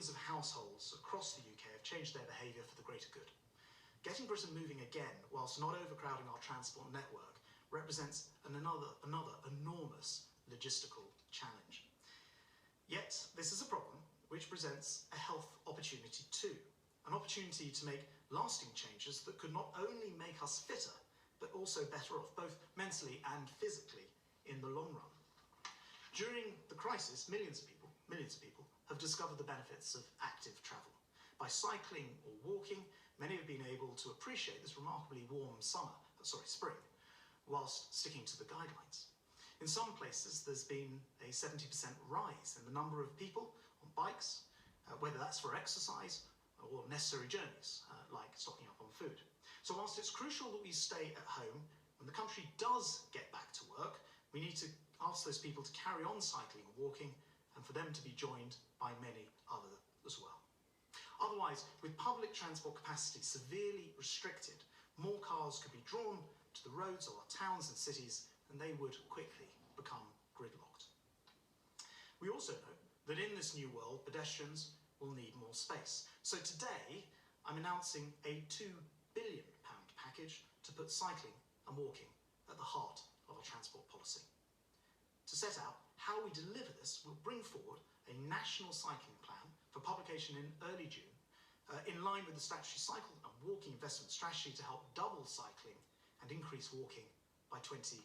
Millions of households across the UK have changed their behaviour for the greater good. Getting Britain moving again, whilst not overcrowding our transport network, represents another enormous logistical challenge. Yet, this is a problem which presents a health opportunity too. An opportunity to make lasting changes that could not only make us fitter, but also better off, both mentally and physically, in the long run. During the crisis, millions of people have discovered the benefits of active travel. By cycling or walking, many have been able to appreciate this remarkably warm spring, whilst sticking to the guidelines. In some places, there's been a 70% rise in the number of people on bikes, whether that's for exercise or necessary journeys, like stocking up on food. So whilst it's crucial that we stay at home, when the country does get back to work, we need to ask those people to carry on cycling and walking, and for them to be joined by many others as well. Otherwise, with public transport capacity severely restricted, more cars could be drawn to the roads of our towns and cities, and they would quickly become gridlocked. We also know that in this new world, pedestrians will need more space. So today, I'm announcing a £2 billion package to put cycling and walking at the heart of our transport policy. To set out how we deliver this, we'll bring forward a national cycling plan for publication in early June, in line with the statutory cycle and walking investment strategy to help double cycling and increase walking by 2025.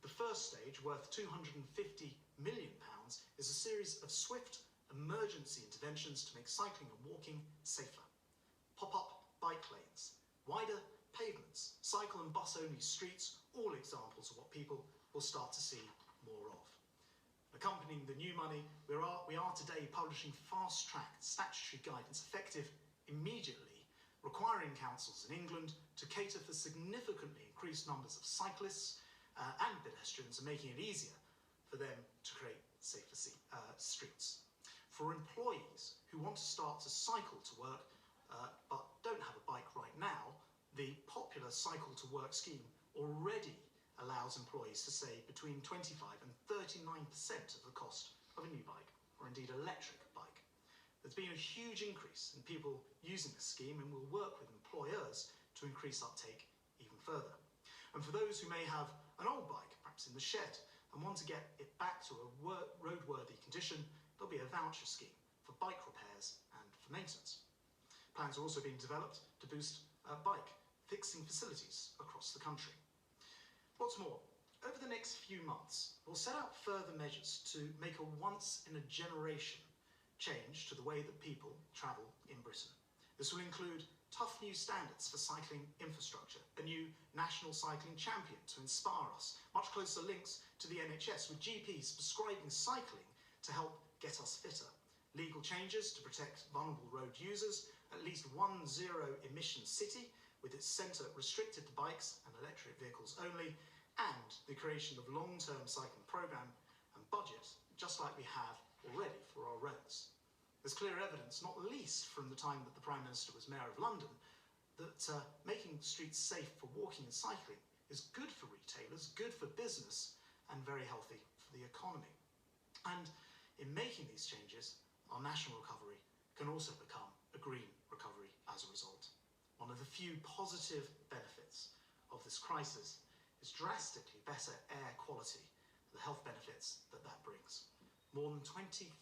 The first stage, worth £250 million, is a series of swift emergency interventions to make cycling and walking safer. Pop-up bike lanes, wider pavements, cycle and bus-only streets, all examples of what people will start to see more of. Accompanying the new money, we are today publishing fast-tracked statutory guidance effective immediately, requiring councils in England to cater for significantly increased numbers of cyclists and pedestrians, and making it easier for them to create safer streets. For employees who want to start to cycle to work but don't have a bike right now, the popular Cycle to Work scheme already allows employees to save between 25 and 39% of the cost of a new bike, or indeed electric bike. There's been a huge increase in people using this scheme, and we'll work with employers to increase uptake even further. And for those who may have an old bike, perhaps in the shed, and want to get it back to a roadworthy condition, there'll be a voucher scheme for bike repairs and for maintenance. Plans are also being developed to boost bike fixing facilities across the country. What's more, over the next few months, we'll set out further measures to make a once-in-a-generation change to the way that people travel in Britain. This will include tough new standards for cycling infrastructure, a new national cycling champion to inspire us, much closer links to the NHS with GPs prescribing cycling to help get us fitter, legal changes to protect vulnerable road users, at least one zero-emission city with its centre restricted to bikes and electric vehicles only, and the creation of long-term cycling programme and budget, just like we have already for our roads. There's clear evidence, not least from the time that the Prime Minister was Mayor of London, that making streets safe for walking and cycling is good for retailers, good for business, and very healthy for the economy. And in making these changes, our national recovery can also become a green recovery as a result. One of the few positive benefits of this crisis is drastically better air quality, the health benefits that brings. More than 20,000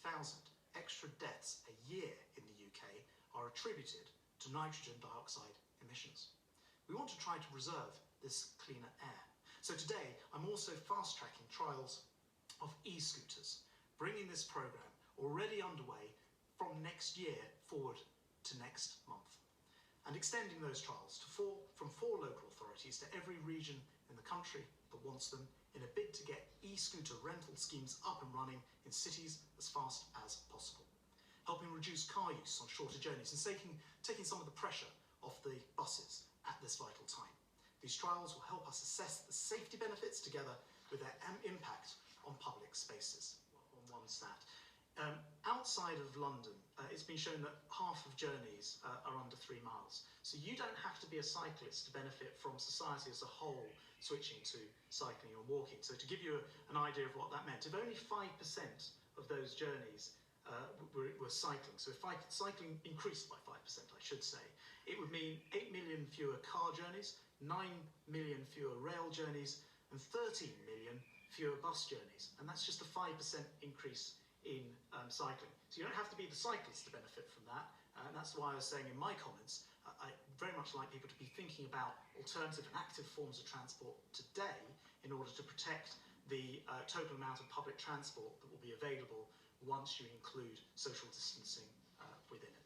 extra deaths a year in the UK are attributed to nitrogen dioxide emissions. We want to try to preserve this cleaner air. So today, I'm also fast-tracking trials of e-scooters, bringing this programme already underway from next year forward to next month, and extending those trials to from four local authorities to every region in the country that wants them, in a bid to get e-scooter rental schemes up and running in cities as fast as possible, helping reduce car use on shorter journeys and taking some of the pressure off the buses at this vital time. These trials will help us assess the safety benefits together with their impact on public spaces. On one stat, outside of London, it's been shown that half of journeys are under 3 miles. So you don't have to be a cyclist to benefit from society as a whole switching to cycling or walking. So to give you an idea of what that meant, if only 5% of those journeys were cycling. So if cycling increased by 5%, I should say, it would mean 8 million fewer car journeys, 9 million fewer rail journeys, and 13 million fewer bus journeys. And that's just a 5% increase in cycling. So you don't have to be the cyclist to benefit from that. And that's why I was saying in my comments, I very much like people to be thinking about alternative and active forms of transport today in order to protect the total amount of public transport that will be available once you include social distancing within it.